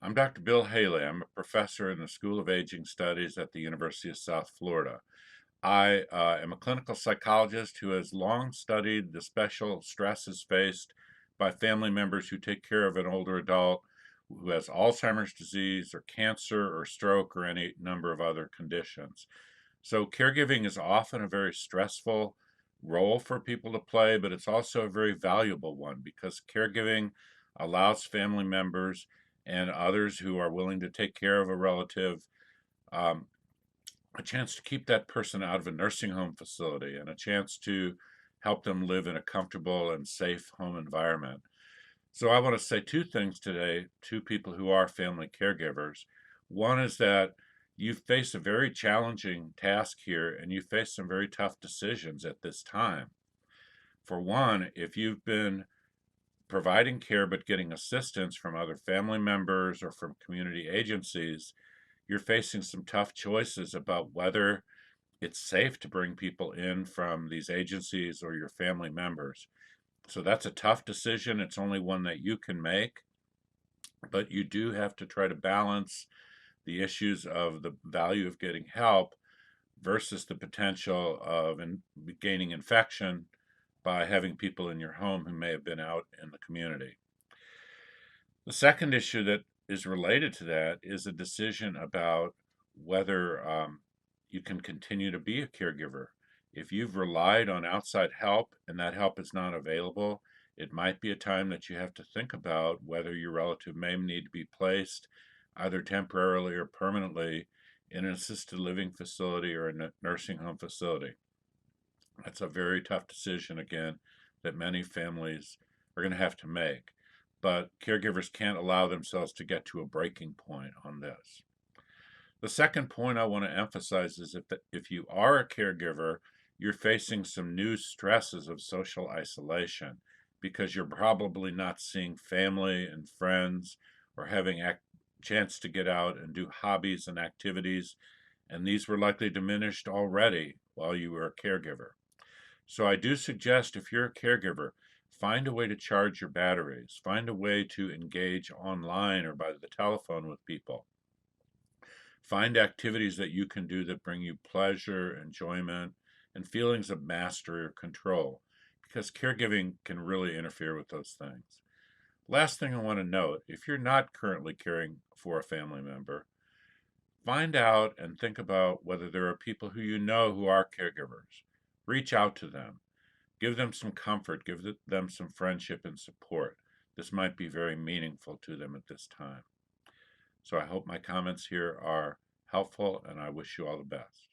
I'm Dr. Bill Haley. I'm a professor in the School of Aging Studies at the University of South Florida. I am a clinical psychologist who has long studied the special stresses faced by family members who take care of an older adult who has Alzheimer's disease or cancer or stroke or any number of other conditions. So, caregiving is often a very stressful role for people to play, but it's also a very valuable one because caregiving allows family members and others who are willing to take care of a relative um, a chance to keep that person out of a nursing home facility and a chance to help them live in a comfortable and safe home environment. So, I want to say two things today to people who are family caregivers. One is that you face a very challenging task here and you face some very tough decisions at this time. For one, if you've been providing care but getting assistance from other family members or from community agencies, you're facing some tough choices about whether it's safe to bring people in from these agencies or your family members. So that's a tough decision. It's only one that you can make, but you do have to try to balance the issues of the value of getting help versus the potential of gaining infection by having people in your home who may have been out in the community. The second issue that is related to that is a decision about whether you can continue to be a caregiver. If you've relied on outside help and that help is not available, it might be a time that you have to think about whether your relative may need to be placed either temporarily or permanently in an assisted living facility or a nursing home facility. That's a very tough decision, again, that many families are going to have to make. But caregivers can't allow themselves to get to a breaking point on this. The second point I want to emphasize is if you are a caregiver, you're facing some new stresses of social isolation because you're probably not seeing family and friends or having a chance to get out and do hobbies and activities, and these were likely diminished already while you were a caregiver. So I do suggest if you're a caregiver, find a way to charge your batteries, find a way to engage online or by the telephone with people. Find activities that you can do that bring you pleasure, enjoyment, and feelings of mastery or control, because caregiving can really interfere with those things. Last thing I want to note, if you're not currently caring for a family member, find out and think about whether there are people who you know who are caregivers. Reach out to them. Give them some comfort, give them some friendship and support. This might be very meaningful to them at this time. So I hope my comments here are helpful and I wish you all the best.